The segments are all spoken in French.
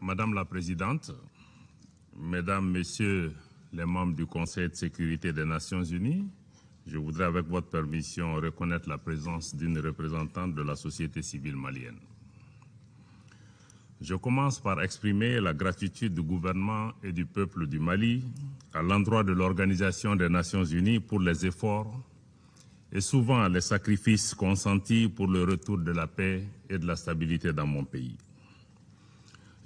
Madame la Présidente, Mesdames, Messieurs les membres du Conseil de sécurité des Nations Unies, je voudrais avec votre permission reconnaître la présence d'une représentante de la société civile malienne. Je commence par exprimer la gratitude du gouvernement et du peuple du Mali à l'endroit de l'Organisation des Nations Unies pour les efforts et souvent les sacrifices consentis pour le retour de la paix et de la stabilité dans mon pays.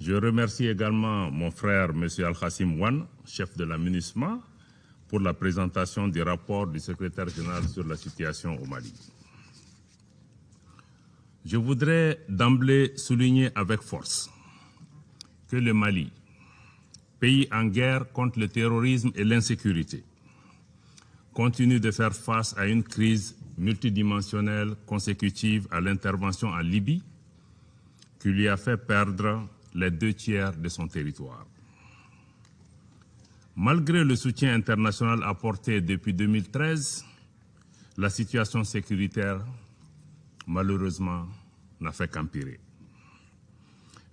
Je remercie également mon frère, M. Al-Khassim Wan, chef de la MINUSMA, pour la présentation du rapport du secrétaire général sur la situation au Mali. Je voudrais d'emblée souligner avec force que le Mali, pays en guerre contre le terrorisme et l'insécurité, continue de faire face à une crise multidimensionnelle consécutive à l'intervention en Libye qui lui a fait perdre les 2/3 de son territoire. Malgré le soutien international apporté depuis 2013, la situation sécuritaire, malheureusement, n'a fait qu'empirer.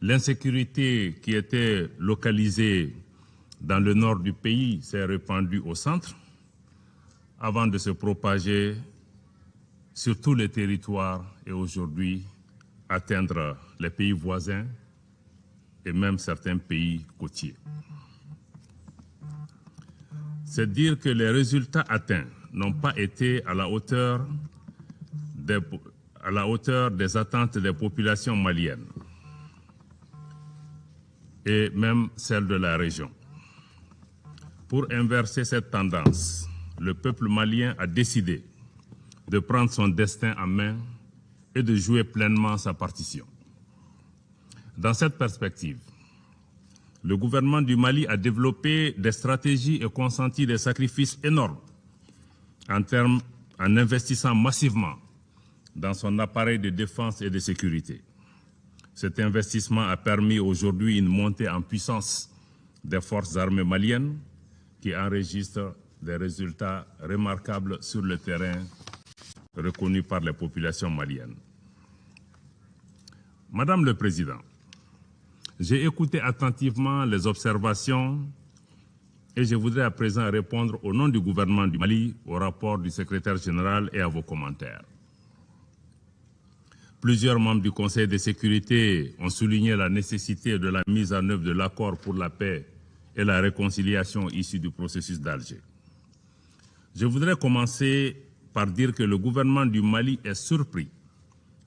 L'insécurité qui était localisée dans le nord du pays s'est répandue au centre avant de se propager sur tous les territoires et aujourd'hui atteindre les pays voisins et même certains pays côtiers. C'est dire que les résultats atteints n'ont pas été à la hauteur des attentes des populations maliennes et même celles de la région. Pour inverser cette tendance, le peuple malien a décidé de prendre son destin en main et de jouer pleinement sa partition. Dans cette perspective, le gouvernement du Mali a développé des stratégies et consenti des sacrifices énormes en investissant massivement dans son appareil de défense et de sécurité. Cet investissement a permis aujourd'hui une montée en puissance des forces armées maliennes qui enregistrent des résultats remarquables sur le terrain reconnus par les populations maliennes. Madame le Président, j'ai écouté attentivement les observations et je voudrais à présent répondre au nom du gouvernement du Mali au rapport du secrétaire général et à vos commentaires. Plusieurs membres du Conseil de sécurité ont souligné la nécessité de la mise en œuvre de l'accord pour la paix et la réconciliation issu du processus d'Alger. Je voudrais commencer par dire que le gouvernement du Mali est surpris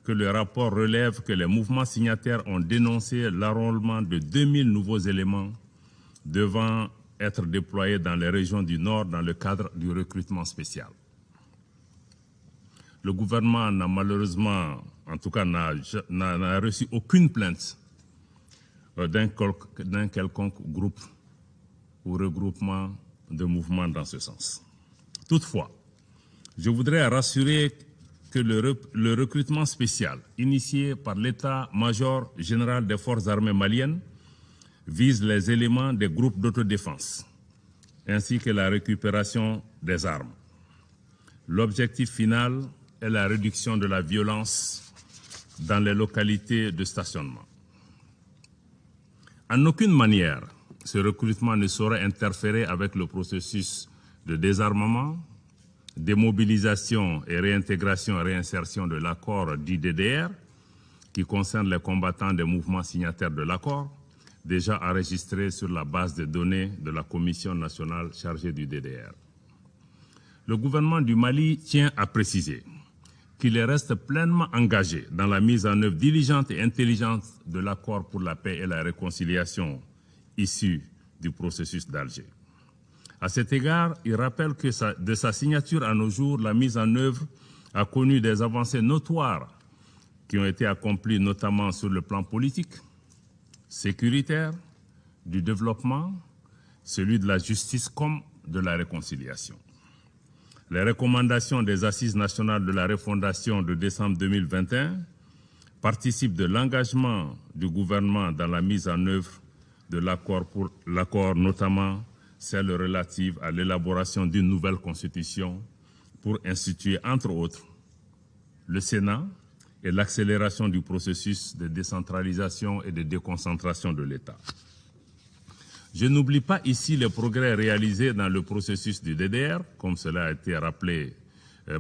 que le rapport relève que les mouvements signataires ont dénoncé l'enrôlement de 2000 nouveaux éléments devant être déployés dans les régions du Nord dans le cadre du recrutement spécial. Le gouvernement n'a malheureusement, en tout cas, n'a reçu aucune plainte d'un quelconque groupe ou regroupement de mouvements dans ce sens. Toutefois, je voudrais rassurer que le recrutement spécial initié par l'état-major général des forces armées maliennes vise les éléments des groupes d'autodéfense ainsi que la récupération des armes. L'objectif final est la réduction de la violence dans les localités de stationnement. En aucune manière, ce recrutement ne saurait interférer avec le processus de désarmement, démobilisation et réintégration et réinsertion de l'accord dit DDR, qui concerne les combattants des mouvements signataires de l'accord, déjà enregistrés sur la base de données de la Commission nationale chargée du DDR. Le gouvernement du Mali tient à préciser qu'il reste pleinement engagé dans la mise en œuvre diligente et intelligente de l'accord pour la paix et la réconciliation issu du processus d'Alger. À cet égard, il rappelle que de sa signature à nos jours, la mise en œuvre a connu des avancées notoires qui ont été accomplies notamment sur le plan politique, sécuritaire, du développement, celui de la justice comme de la réconciliation. Les recommandations des Assises nationales de la refondation de décembre 2021 participent de l'engagement du gouvernement dans la mise en œuvre de l'accord, notamment celle relative à l'élaboration d'une nouvelle constitution pour instituer, entre autres, le Sénat et l'accélération du processus de décentralisation et de déconcentration de l'État. Je n'oublie pas ici les progrès réalisés dans le processus du DDR, comme cela a été rappelé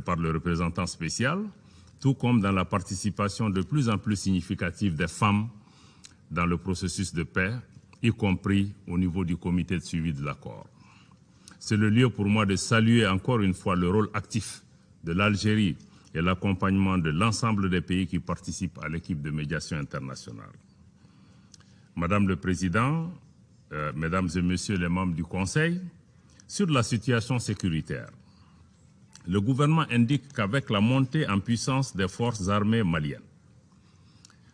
par le représentant spécial, tout comme dans la participation de plus en plus significative des femmes dans le processus de paix, y compris au niveau du comité de suivi de l'accord. C'est le lieu pour moi de saluer encore une fois le rôle actif de l'Algérie et l'accompagnement de l'ensemble des pays qui participent à l'équipe de médiation internationale. Madame le Président, Mesdames et Messieurs les membres du Conseil, sur la situation sécuritaire, le gouvernement indique qu'avec la montée en puissance des forces armées maliennes,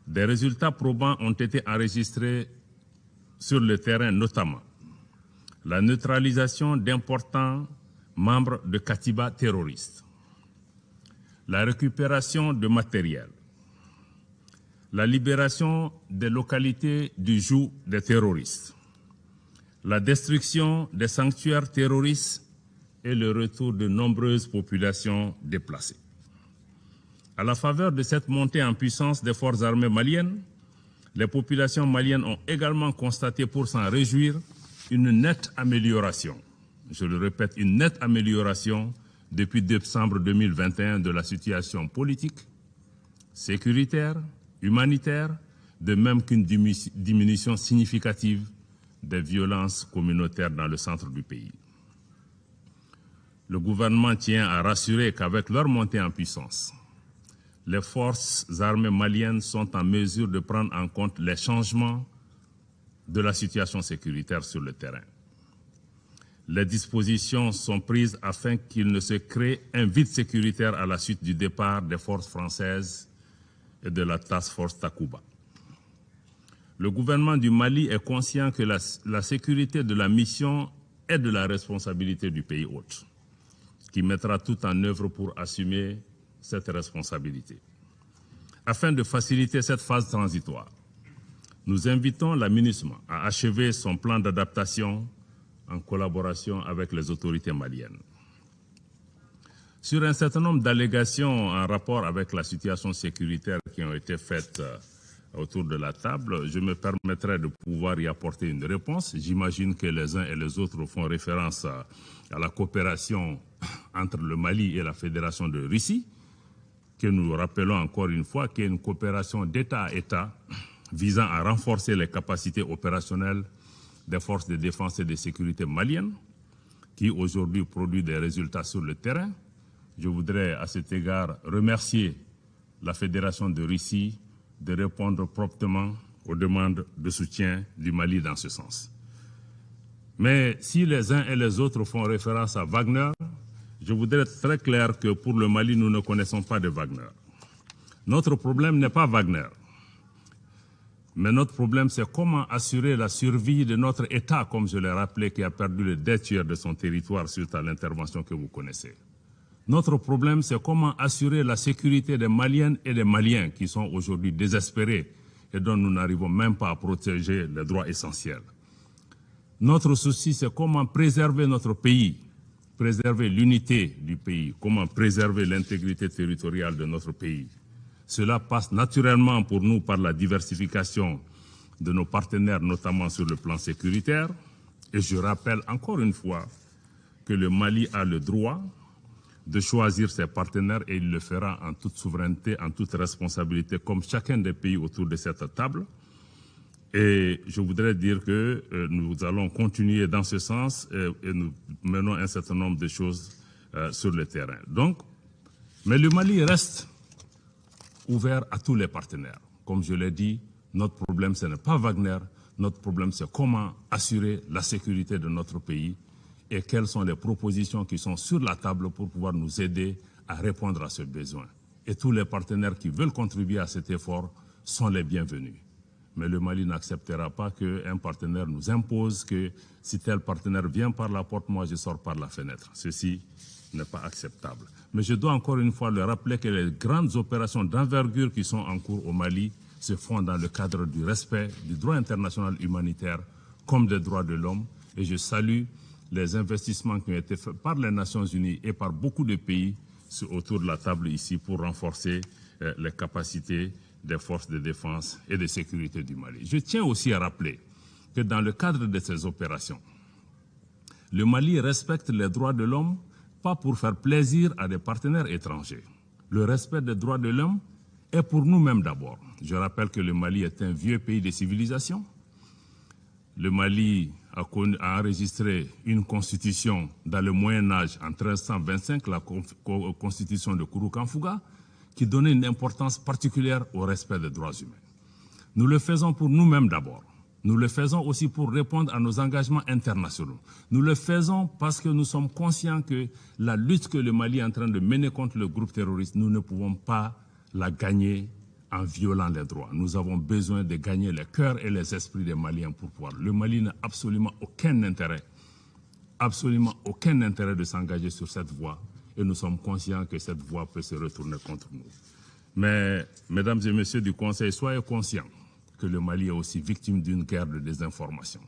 des résultats probants ont été enregistrés sur le terrain, notamment la neutralisation d'importants membres de Katiba terroristes, la récupération de matériel, la libération des localités du joug des terroristes, la destruction des sanctuaires terroristes et le retour de nombreuses populations déplacées. À la faveur de cette montée en puissance des forces armées maliennes, les populations maliennes ont également constaté, pour s'en réjouir, une nette amélioration, je le répète, une nette amélioration depuis décembre 2021 de la situation politique, sécuritaire, humanitaire, de même qu'une diminution significative des violences communautaires dans le centre du pays. Le gouvernement tient à rassurer qu'avec leur montée en puissance, les forces armées maliennes sont en mesure de prendre en compte les changements de la situation sécuritaire sur le terrain. Les dispositions sont prises afin qu'il ne se crée un vide sécuritaire à la suite du départ des forces françaises et de la Task Force Takuba. Le gouvernement du Mali est conscient que la sécurité de la mission est de la responsabilité du pays hôte, qui mettra tout en œuvre pour assumer cette responsabilité. Afin de faciliter cette phase transitoire, nous invitons la MINUSMA à achever son plan d'adaptation en collaboration avec les autorités maliennes. Sur un certain nombre d'allégations en rapport avec la situation sécuritaire qui ont été faites autour de la table, je me permettrai de pouvoir y apporter une réponse. J'imagine que les uns et les autres font référence à la coopération entre le Mali et la Fédération de Russie, que nous rappelons encore une fois, qui est une coopération d'État à État visant à renforcer les capacités opérationnelles des forces de défense et de sécurité maliennes, qui aujourd'hui produit des résultats sur le terrain. Je voudrais à cet égard remercier la Fédération de Russie de répondre promptement aux demandes de soutien du Mali dans ce sens. Mais si les uns et les autres font référence à Wagner, je voudrais être très clair que pour le Mali, nous ne connaissons pas de Wagner. Notre problème n'est pas Wagner. Mais notre problème, c'est comment assurer la survie de notre État, comme je l'ai rappelé, qui a perdu le 2 de son territoire suite à l'intervention que vous connaissez. Notre problème, c'est comment assurer la sécurité des Maliennes et des Maliens qui sont aujourd'hui désespérés et dont nous n'arrivons même pas à protéger les droits essentiels. Notre souci, c'est comment préserver notre pays, préserver l'unité du pays, comment préserver l'intégrité territoriale de notre pays. Cela passe naturellement pour nous par la diversification de nos partenaires, notamment sur le plan sécuritaire. Et je rappelle encore une fois que le Mali a le droit de choisir ses partenaires et il le fera en toute souveraineté, en toute responsabilité, comme chacun des pays autour de cette table. Et je voudrais dire que nous allons continuer dans ce sens et nous menons un certain nombre de choses sur le terrain. Donc, mais le Mali reste ouvert à tous les partenaires. Comme je l'ai dit, notre problème, ce n'est pas Wagner, notre problème, c'est comment assurer la sécurité de notre pays et quelles sont les propositions qui sont sur la table pour pouvoir nous aider à répondre à ce besoin. Et tous les partenaires qui veulent contribuer à cet effort sont les bienvenus. Mais le Mali n'acceptera pas qu'un partenaire nous impose que si tel partenaire vient par la porte, moi je sors par la fenêtre. Ceci n'est pas acceptable. Mais je dois encore une fois le rappeler que les grandes opérations d'envergure qui sont en cours au Mali se font dans le cadre du respect du droit international humanitaire comme des droits de l'homme. Et je salue les investissements qui ont été faits par les Nations Unies et par beaucoup de pays autour de la table ici pour renforcer les capacités des forces de défense et de sécurité du Mali. Je tiens aussi à rappeler que dans le cadre de ces opérations, le Mali respecte les droits de l'homme, pas pour faire plaisir à des partenaires étrangers. Le respect des droits de l'homme est pour nous-mêmes d'abord. Je rappelle que le Mali est un vieux pays de civilisation. Le Mali a enregistré une constitution dans le Moyen-Âge en 1325, la constitution de Kouroukanfouga, qui donnait une importance particulière au respect des droits humains. Nous le faisons pour nous-mêmes d'abord. Nous le faisons aussi pour répondre à nos engagements internationaux. Nous le faisons parce que nous sommes conscients que la lutte que le Mali est en train de mener contre le groupe terroriste, nous ne pouvons pas la gagner en violant les droits. Nous avons besoin de gagner les cœurs et les esprits des Maliens pour pouvoir. Le Mali n'a absolument aucun intérêt de s'engager sur cette voie. Et nous sommes conscients que cette voie peut se retourner contre nous. Mais, mesdames et messieurs du Conseil, soyez conscients que le Mali est aussi victime d'une guerre de désinformation.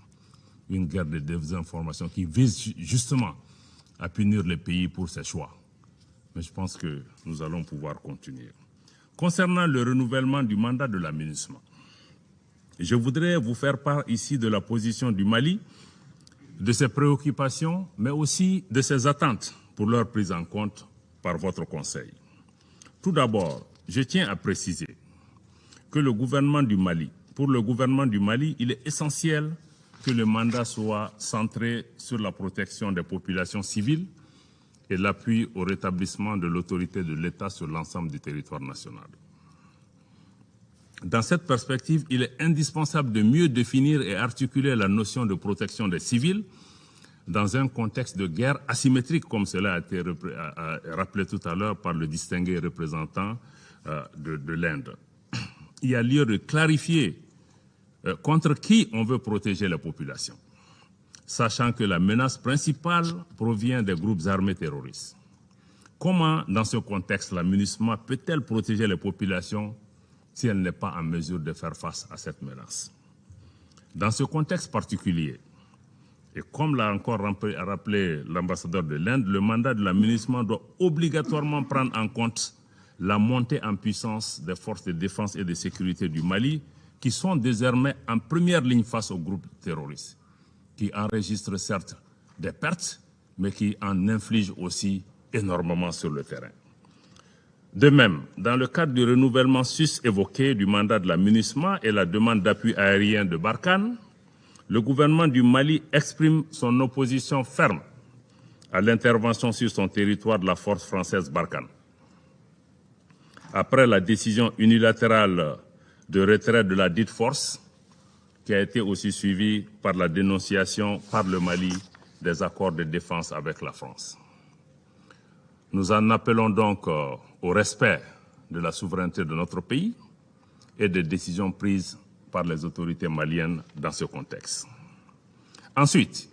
Une guerre de désinformation qui vise justement à punir le pays pour ses choix. Mais je pense que nous allons pouvoir continuer. Concernant le renouvellement du mandat de la MINUSMA, je voudrais vous faire part ici de la position du Mali, de ses préoccupations, mais aussi de ses attentes pour leur prise en compte par votre Conseil. Tout d'abord, je tiens à préciser que pour le gouvernement du Mali, il est essentiel que le mandat soit centré sur la protection des populations civiles et l'appui au rétablissement de l'autorité de l'État sur l'ensemble du territoire national. Dans cette perspective, il est indispensable de mieux définir et articuler la notion de protection des civils dans un contexte de guerre asymétrique, comme cela a été rappelé tout à l'heure par le distingué représentant de l'Inde. Il y a lieu de clarifier contre qui on veut protéger la population, sachant que la menace principale provient des groupes armés terroristes. Comment, dans ce contexte, la MINUSMA peut-elle protéger les populations si elle n'est pas en mesure de faire face à cette menace? Dans ce contexte particulier, et comme l'a encore rappelé l'ambassadeur de l'Inde, le mandat de la MINUSMA doit obligatoirement prendre en compte la montée en puissance des forces de défense et de sécurité du Mali, qui sont désormais en première ligne face aux groupes terroristes, qui enregistrent certes des pertes, mais qui en infligent aussi énormément sur le terrain. De même, dans le cadre du renouvellement sus-évoqué du mandat de la MINUSMA et la demande d'appui aérien de Barkhane, le gouvernement du Mali exprime son opposition ferme à l'intervention sur son territoire de la force française Barkhane. Après la décision unilatérale de retrait de la dite force, qui a été aussi suivie par la dénonciation par le Mali des accords de défense avec la France. Nous en appelons donc au respect de la souveraineté de notre pays et des décisions prises par les autorités maliennes dans ce contexte. Ensuite,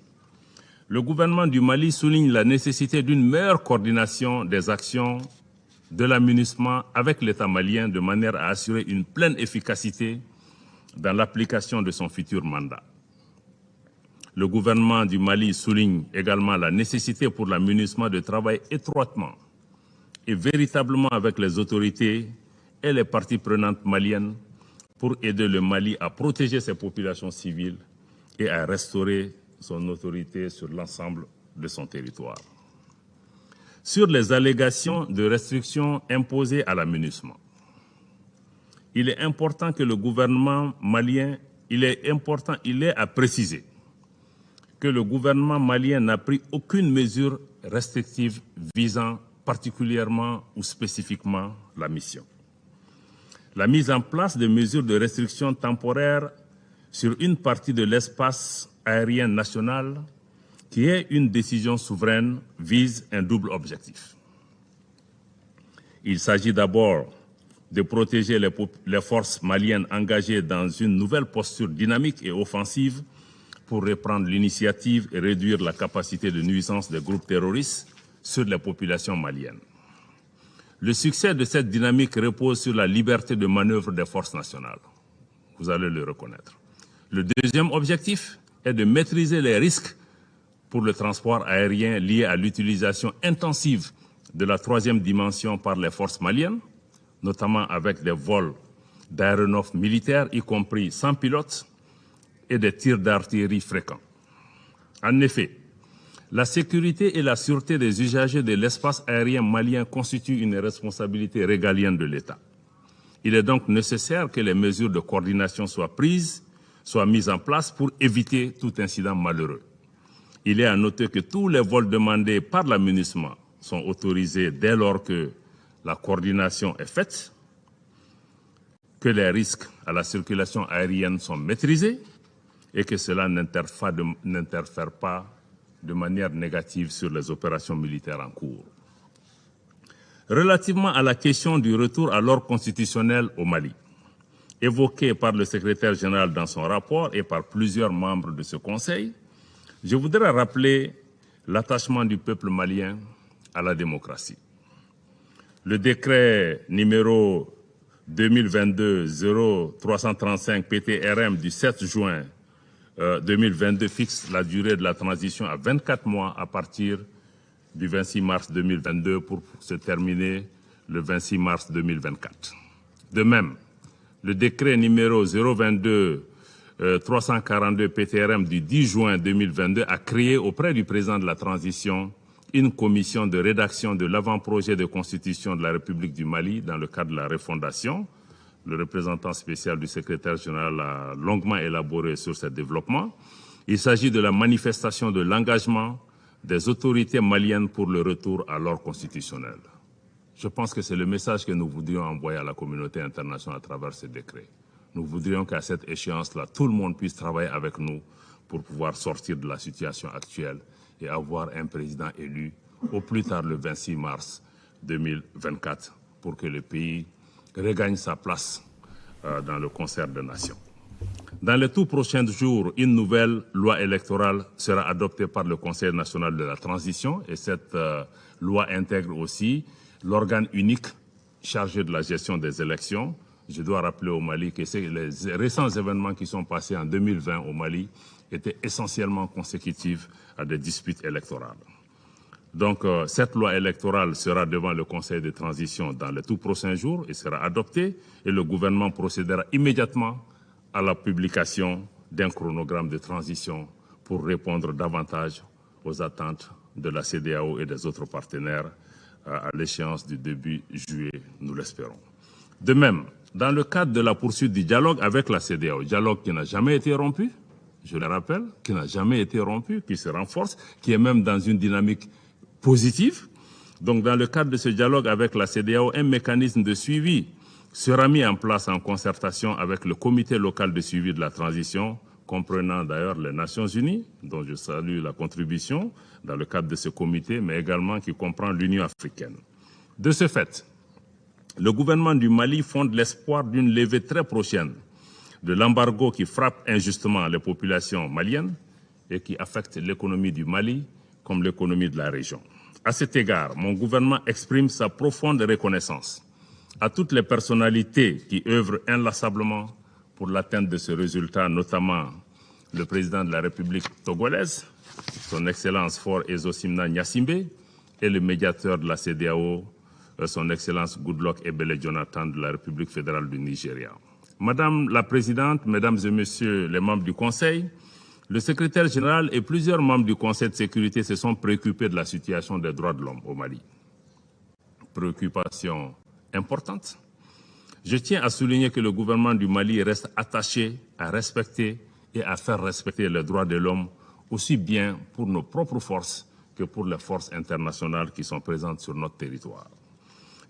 le gouvernement du Mali souligne la nécessité d'une meilleure coordination des actions de la MINUSMA avec l'État malien de manière à assurer une pleine efficacité dans l'application de son futur mandat. Le gouvernement du Mali souligne également la nécessité pour la MINUSMA de travailler étroitement et véritablement avec les autorités et les parties prenantes maliennes pour aider le Mali à protéger ses populations civiles et à restaurer son autorité sur l'ensemble de son territoire. Sur les allégations de restrictions imposées à la MINUSMA, il est important que le gouvernement malien, il est à préciser que le gouvernement malien n'a pris aucune mesure restrictive visant particulièrement ou spécifiquement la mission. La mise en place de mesures de restriction temporaire sur une partie de l'espace aérien national, qui est une décision souveraine, vise un double objectif. Il s'agit d'abord de protéger les forces maliennes engagées dans une nouvelle posture dynamique et offensive pour reprendre l'initiative et réduire la capacité de nuisance des groupes terroristes sur les populations maliennes. Le succès de cette dynamique repose sur la liberté de manœuvre des forces nationales. Vous allez le reconnaître. Le deuxième objectif est de maîtriser les risques pour le transport aérien liés à l'utilisation intensive de la troisième dimension par les forces maliennes, notamment avec des vols d'aéronefs militaires, y compris sans pilote, et des tirs d'artillerie fréquents. En effet, la sécurité et la sûreté des usagers de l'espace aérien malien constituent une responsabilité régalienne de l'État. Il est donc nécessaire que les mesures de coordination soient mises en place pour éviter tout incident malheureux. Il est à noter que tous les vols demandés par la MINUSMA sont autorisés dès lors que la coordination est faite, que les risques à la circulation aérienne sont maîtrisés et que cela n'interfère pas de manière négative sur les opérations militaires en cours. Relativement à la question du retour à l'ordre constitutionnel au Mali, évoquée par le secrétaire général dans son rapport et par plusieurs membres de ce Conseil, je voudrais rappeler l'attachement du peuple malien à la démocratie. Le décret numéro 2022-0335 PTRM du 7 juin 2022 fixe la durée de la transition à 24 mois à partir du 26 mars 2022 pour se terminer le 26 mars 2024. De même, le décret numéro 022-342 PTRM du 10 juin 2022 a créé auprès du président de la transition une commission de rédaction de l'avant-projet de constitution de la République du Mali dans le cadre de la refondation. Le représentant spécial du secrétaire général a longuement élaboré sur ce développement. Il s'agit de la manifestation de l'engagement des autorités maliennes pour le retour à l'ordre constitutionnel. Je pense que c'est le message que nous voudrions envoyer à la communauté internationale à travers ce décret. Nous voudrions qu'à cette échéance-là, tout le monde puisse travailler avec nous pour pouvoir sortir de la situation actuelle et avoir un président élu au plus tard le 26 mars 2024 pour que le pays regagne sa place dans le concert des nations. Dans les tout prochains jours, une nouvelle loi électorale sera adoptée par le Conseil national de la transition et cette loi intègre aussi l'organe unique chargé de la gestion des élections. Je dois rappeler au Mali que les récents événements qui sont passés en 2020 au Mali étaient essentiellement consécutifs à des disputes électorales. Donc, cette loi électorale sera devant le Conseil de transition dans les tout prochains jours et sera adoptée et le gouvernement procédera immédiatement à la publication d'un chronogramme de transition pour répondre davantage aux attentes de la CEDEAO et des autres partenaires à l'échéance du début juillet, nous l'espérons. De même, dans le cadre de la poursuite du dialogue avec la CEDEAO, dialogue qui n'a jamais été rompu, je le rappelle, qui n'a jamais été rompu, qui se renforce, qui est même dans une dynamique positive. Donc, dans le cadre de ce dialogue avec la CEDEAO, un mécanisme de suivi sera mis en place en concertation avec le comité local de suivi de la transition, comprenant d'ailleurs les Nations Unies, dont je salue la contribution dans le cadre de ce comité, mais également qui comprend l'Union africaine. De ce fait, le gouvernement du Mali fonde l'espoir d'une levée très prochaine de l'embargo qui frappe injustement les populations maliennes et qui affecte l'économie du Mali comme l'économie de la région. À cet égard, mon gouvernement exprime sa profonde reconnaissance à toutes les personnalités qui œuvrent inlassablement pour l'atteinte de ce résultat, notamment le président de la République togolaise, son Excellence Faure Ezosimna Gnassingbé, et le médiateur de la CEDEAO, son Excellence Goodluck Ebele Jonathan de la République fédérale du Nigeria. Madame la Présidente, Mesdames et Messieurs les membres du Conseil, le secrétaire général et plusieurs membres du Conseil de sécurité se sont préoccupés de la situation des droits de l'homme au Mali. Préoccupation importante. Je tiens à souligner que le gouvernement du Mali reste attaché à respecter et à faire respecter les droits de l'homme aussi bien pour nos propres forces que pour les forces internationales qui sont présentes sur notre territoire.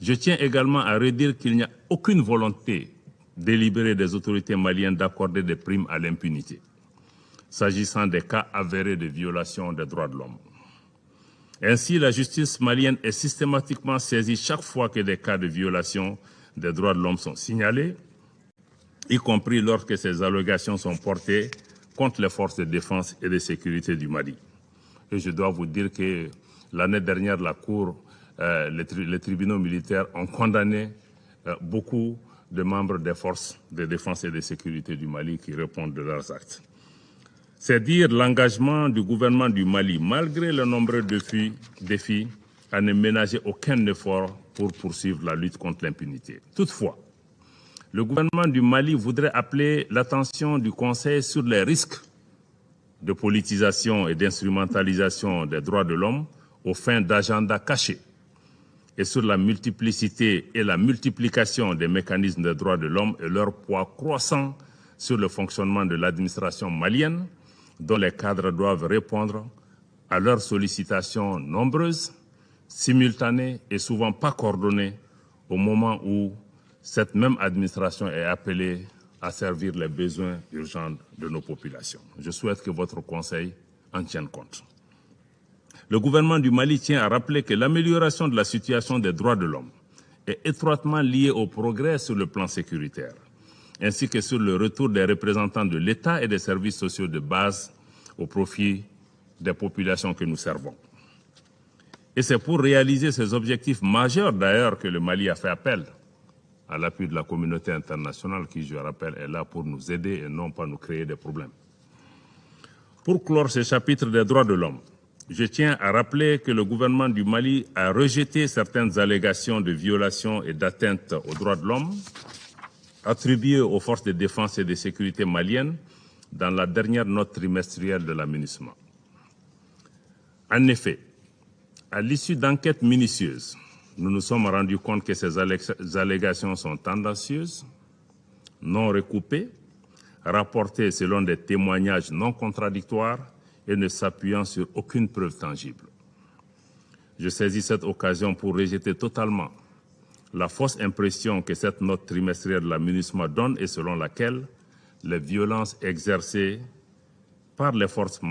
Je tiens également à redire qu'il n'y a aucune volonté délibérée des autorités maliennes d'accorder des primes à l'impunité, s'agissant des cas avérés de violation des droits de l'homme. Ainsi, la justice malienne est systématiquement saisie chaque fois que des cas de violation des droits de l'homme sont signalés, y compris lorsque ces allégations sont portées contre les forces de défense et de sécurité du Mali. Et je dois vous dire que l'année dernière, la Cour, les tribunaux militaires ont condamné beaucoup de membres des forces de défense et de sécurité du Mali qui répondent de leurs actes. C'est dire l'engagement du gouvernement du Mali, malgré le nombreux défis à ne ménager aucun effort pour poursuivre la lutte contre l'impunité. Toutefois, le gouvernement du Mali voudrait appeler l'attention du Conseil sur les risques de politisation et d'instrumentalisation des droits de l'homme aux fins d'agendas cachés et sur la multiplicité et la multiplication des mécanismes des droits de l'homme et leur poids croissant sur le fonctionnement de l'administration malienne, dont les cadres doivent répondre à leurs sollicitations nombreuses, simultanées et souvent pas coordonnées au moment où cette même administration est appelée à servir les besoins urgents de nos populations. Je souhaite que votre Conseil en tienne compte. Le gouvernement du Mali tient à rappeler que l'amélioration de la situation des droits de l'homme est étroitement liée au progrès sur le plan sécuritaire, ainsi que sur le retour des représentants de l'État et des services sociaux de base au profit des populations que nous servons. Et c'est pour réaliser ces objectifs majeurs d'ailleurs que le Mali a fait appel à l'appui de la communauté internationale qui, je rappelle, est là pour nous aider et non pas nous créer des problèmes. Pour clore ce chapitre des droits de l'homme, je tiens à rappeler que le gouvernement du Mali a rejeté certaines allégations de violation et d'atteinte aux droits de l'homme attribuées aux forces de défense et de sécurité maliennes dans la dernière note trimestrielle de la MINUSMA. En effet, à l'issue d'enquêtes minutieuses, nous nous sommes rendus compte que ces allégations sont tendancieuses, non recoupées, rapportées selon des témoignages non contradictoires et ne s'appuyant sur aucune preuve tangible. Je saisis cette occasion pour rejeter totalement la fausse impression que cette note trimestrielle de la MINUSMA donne et selon laquelle les violences exercées par les forces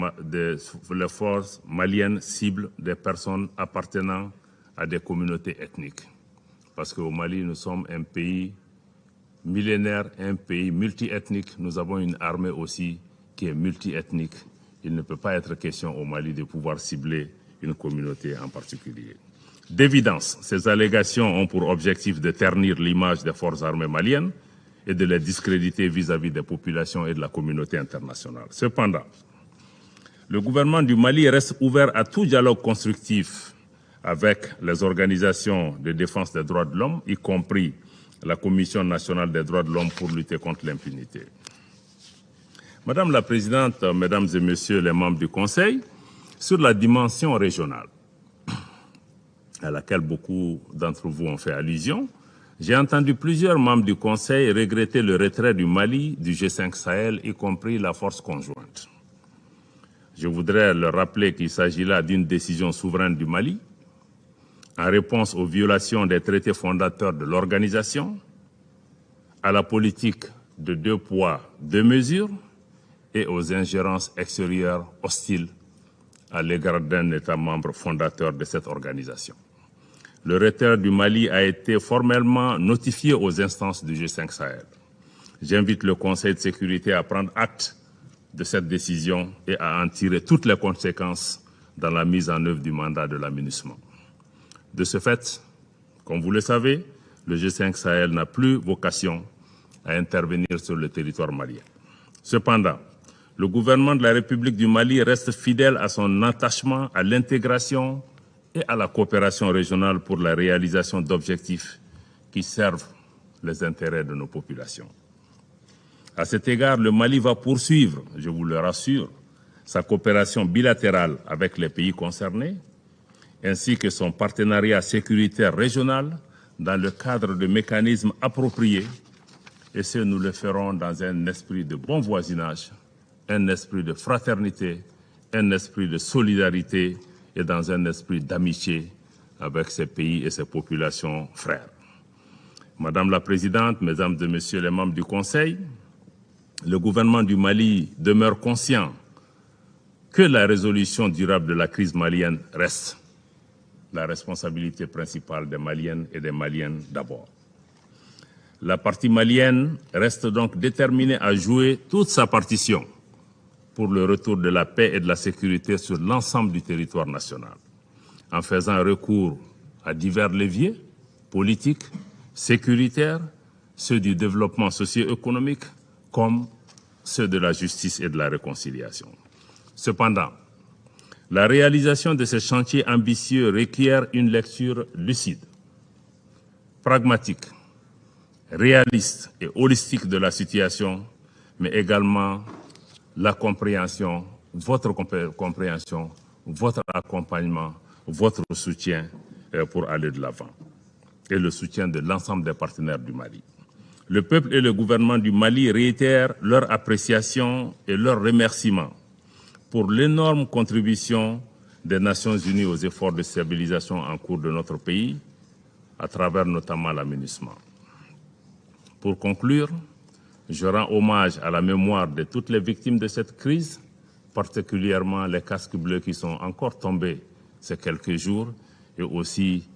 maliennes ciblent des personnes appartenant à des communautés ethniques. Parce qu'au Mali, nous sommes un pays millénaire, un pays multiethnique. Nous avons une armée aussi qui est multiethnique. Il ne peut pas être question au Mali de pouvoir cibler une communauté en particulier. D'évidence, ces allégations ont pour objectif de ternir l'image des forces armées maliennes et de les discréditer vis-à-vis des populations et de la communauté internationale. Cependant, le gouvernement du Mali reste ouvert à tout dialogue constructif avec les organisations de défense des droits de l'homme, y compris la Commission nationale des droits de l'homme pour lutter contre l'impunité. Madame la Présidente, Mesdames et Messieurs les membres du Conseil, sur la dimension régionale, à laquelle beaucoup d'entre vous ont fait allusion, j'ai entendu plusieurs membres du Conseil regretter le retrait du Mali du G5 Sahel, y compris la force conjointe. Je voudrais leur rappeler qu'il s'agit là d'une décision souveraine du Mali, en réponse aux violations des traités fondateurs de l'organisation, à la politique de 2 poids, 2 mesures et aux ingérences extérieures hostiles à l'égard d'un État membre fondateur de cette organisation. Le retrait du Mali a été formellement notifié aux instances du G5 Sahel. J'invite le Conseil de sécurité à prendre acte de cette décision et à en tirer toutes les conséquences dans la mise en œuvre du mandat de la MINUSMA. De ce fait, comme vous le savez, le G5 Sahel n'a plus vocation à intervenir sur le territoire malien. Cependant, le gouvernement de la République du Mali reste fidèle à son attachement à l'intégration et à la coopération régionale pour la réalisation d'objectifs qui servent les intérêts de nos populations. À cet égard, le Mali va poursuivre, je vous le rassure, sa coopération bilatérale avec les pays concernés, ainsi que son partenariat sécuritaire régional dans le cadre de mécanismes appropriés, et ce, nous le ferons dans un esprit de bon voisinage, un esprit de fraternité, un esprit de solidarité et dans un esprit d'amitié avec ces pays et ces populations frères. Madame la Présidente, Mesdames et Messieurs les membres du Conseil, le gouvernement du Mali demeure conscient que la résolution durable de la crise malienne reste la responsabilité principale des Maliennes et des Maliens d'abord. La partie malienne reste donc déterminée à jouer toute sa partition pour le retour de la paix et de la sécurité sur l'ensemble du territoire national, en faisant recours à divers leviers politiques, sécuritaires, ceux du développement socio-économique, comme ceux de la justice et de la réconciliation. Cependant, La réalisation de ces chantiers ambitieux requiert une lecture lucide, pragmatique, réaliste et holistique de la situation, mais également la compréhension, votre compréhension, votre accompagnement, votre soutien pour aller de l'avant et le soutien de l'ensemble des partenaires du Mali. Le peuple et le gouvernement du Mali réitèrent leur appréciation et leur remerciement pour l'énorme contribution des Nations Unies aux efforts de stabilisation en cours de notre pays, à travers notamment la MINUSMA. Pour conclure, je rends hommage à la mémoire de toutes les victimes de cette crise, particulièrement les casques bleus qui sont encore tombés ces quelques jours, et aussi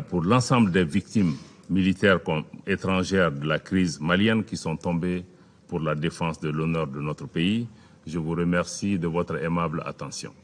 pour l'ensemble des victimes militaires comme étrangères de la crise malienne qui sont tombées pour la défense de l'honneur de notre pays. Je vous remercie de votre aimable attention.